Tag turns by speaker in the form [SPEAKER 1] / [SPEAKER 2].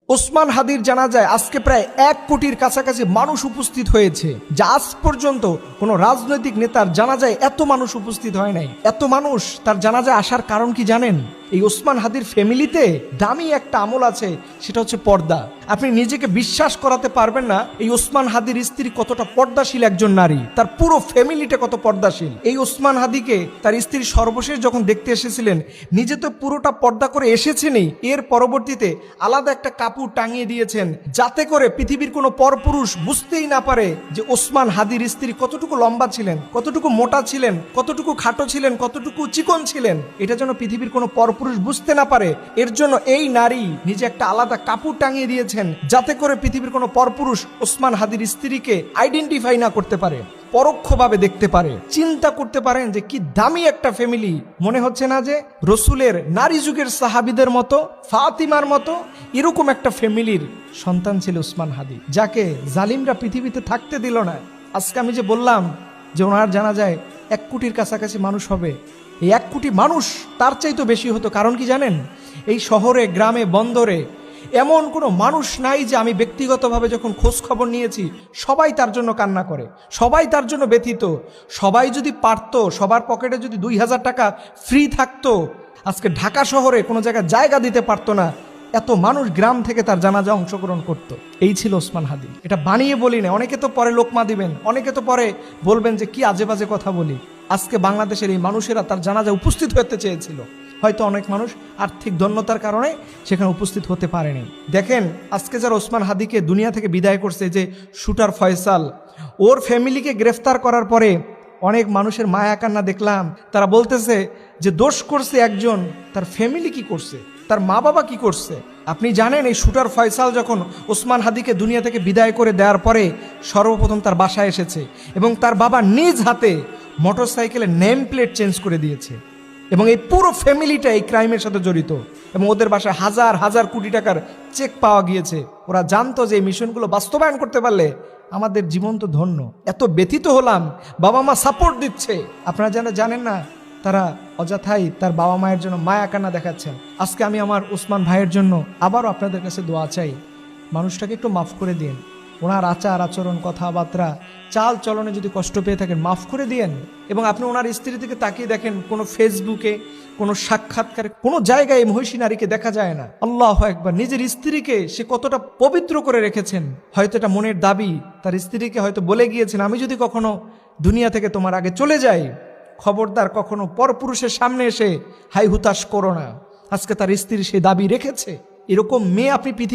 [SPEAKER 1] ওসমান হাদির জানাজায় আজকে প্রায় 1 কোটির কাছাকাছি মানুষ উপস্থিত হয়েছে, যা আজ পর্যন্ত কোনো রাজনৈতিক নেতার জানাজায় এত মানুষ উপস্থিত হয় নাই। এত মানুষ তার জানাজায় আসার কারণ কি জানেন? এই ওসমান হাদির ফ্যামিলিতে দামি একটা আমল আছে, সেটা হচ্ছে পর্দা। আপনি নিজেকে বিশ্বাস করাতে পারবেন না এই ওসমান হাদির স্ত্রী কতটা পর্দাশীল একজন নারী, তার পুরো ফ্যামিলিটা কত পর্দাশীল। এই ওসমান হাদিকে তার স্ত্রী সর্বশেষ যখন দেখতে এসেছিলেন, নিজে তো পুরোটা পর্দা করে এসেছেনই, এর পরবর্তীতে আলাদা একটা কাপড় টাঙিয়ে দিয়েছেন, যাতে করে পৃথিবীর কোনো পরপুরুষ বুঝতেই না পারে যে ওসমান হাদির স্ত্রী কতটুকু লম্বা ছিলেন, কতটুকু মোটা ছিলেন, কতটুকু খাটো ছিলেন, কতটুকু চিকন ছিলেন। এটা যেন পৃথিবীর কোনো পরপুরুষ বুঝতে না পারে, এর জন্য এই নারী নিজে একটা আলাদা কাপড় টাঙিয়ে দিয়েছেন, যাতে করে পৃথিবীর কোনো পরপুরুষ ওসমান হাদির স্ত্রীকে আইডেন্টিফাই না করতে পারে, পরোক্ষভাবে দেখতে পারে। চিন্তা করতে পারেন যে কি দামি একটা ফ্যামিলি। মনে হচ্ছে না যে রসুলের নারী যুগের সাহাবীদের মতো, ফাতিমার মতো এরকম একটা ফ্যামিলির সন্তান ছিল ওসমান হাদি, যাকে জালিমরা পৃথিবীতে থাকতে দিল না। আজকে আমি যে বললাম যে ওনার জানা যায় 1 কোটির কাছাকাছি মানুষ হবে, এই 1 কোটি মানুষ তার চাইতে বেশি হতো। কারণ কি জানেন? এই শহরে, গ্রামে, বন্দরে এমন কোনো মানুষ নাই যে আমি ব্যক্তিগতভাবে যখন খোঁজ খবর নিয়েছি সবাই তার জন্য কান্না করে, সবাই তার জন্য ব্যথিত। সবাই যদি পারতো, সবার পকেটে যদি 2000 টাকা ফ্রি থাকতো, আজকে ঢাকা শহরে কোনো জায়গায় জায়গা দিতে পারতো না, এত মানুষ গ্রাম থেকে তার জানাজা অংশগ্রহণ করত। এই ছিল ওসমান হাদি। এটা বানিয়ে বলি না, অনেকে তো পরে লোকমা দিবেন, অনেকে তো পরে বলবেন যে কি আজে বাজে কথা বলি। আজকে বাংলাদেশের এই মানুষেরা তার জানাজা উপস্থিত হতে চেয়েছিল, হয়তো অনেক মানুষ আর্থিক দন্যতার কারণে সেখানে উপস্থিত হতে পারেনি। দেখেন আজকে যারা ওসমান হাদিকে দুনিয়া থেকে বিদায় করছে, যে শুটার ফয়সাল, ওর ফ্যামিলিকে গ্রেফতার করার পরে অনেক মানুষের মায়া কান্না দেখলাম। তারা বলতেছে যে দোষ করছে একজন, তার ফ্যামিলি কি করছে, তার মা বাবা কি করছে। আপনি জানেন এই শুটার ফয়সাল যখন ওসমান হাদিকে দুনিয়া থেকে বিদায় করে দেওয়ার পরে সর্বপ্রথম তার বাসায় এসেছে এবং তার বাবা নিজ হাতে মোটরসাইকেলের নেম প্লেট চেঞ্জ করে দিয়েছে, এবং এই পুরো ফ্যামিলিটা এই ক্রাইমের সাথে জড়িত, এবং ওদের বাসায় হাজার হাজার কোটি টাকার চেক পাওয়া গিয়েছে। ওরা জানতো যে এই মিশনগুলো বাস্তবায়ন করতে পারলে আমাদের জীবন তো ধন্য। এত ব্যথিত হলাম, বাবা মা সাপোর্ট দিচ্ছে, আপনারা জানেন না, তারা অযথাই তার বাবা মায়ের জন্য মায়া কান্না দেখাচ্ছেন। আজকে আমি আমার ওসমান ভাইয়ের জন্য আবারও আপনাদের কাছে দোয়া চাই, মানুষটাকে একটু মাফ করে দিন। ওনার আচার আচরণ, কথাবার্তা, চাল চলনে যদি কষ্ট পেয়ে থাকেন মাফ করে দিয়েন। এবং আপনি ওনার স্ত্রী থেকে তাকিয়ে দেখেন, কোনো ফেসবুকে, কোনো সাক্ষাৎকারে, কোনো জায়গায় এই মহিষী নারীকে দেখা যায় না। আল্লাহু আকবার, নিজের স্ত্রীকে সে কতটা পবিত্র করে রেখেছেন। হয়তো এটা মনের দাবি, তার স্ত্রীকে হয়তো বলে গিয়েছেন, আমি যদি কখনো দুনিয়া থেকে তোমার আগে চলে যাই, খবরদার কখনো পরপুরুষের সামনে এসে হাই হুতাশ করো না। আজকে তার স্ত্রী সেই দাবি রেখেছে। এরকম মেয়ে আপনি পৃথিবী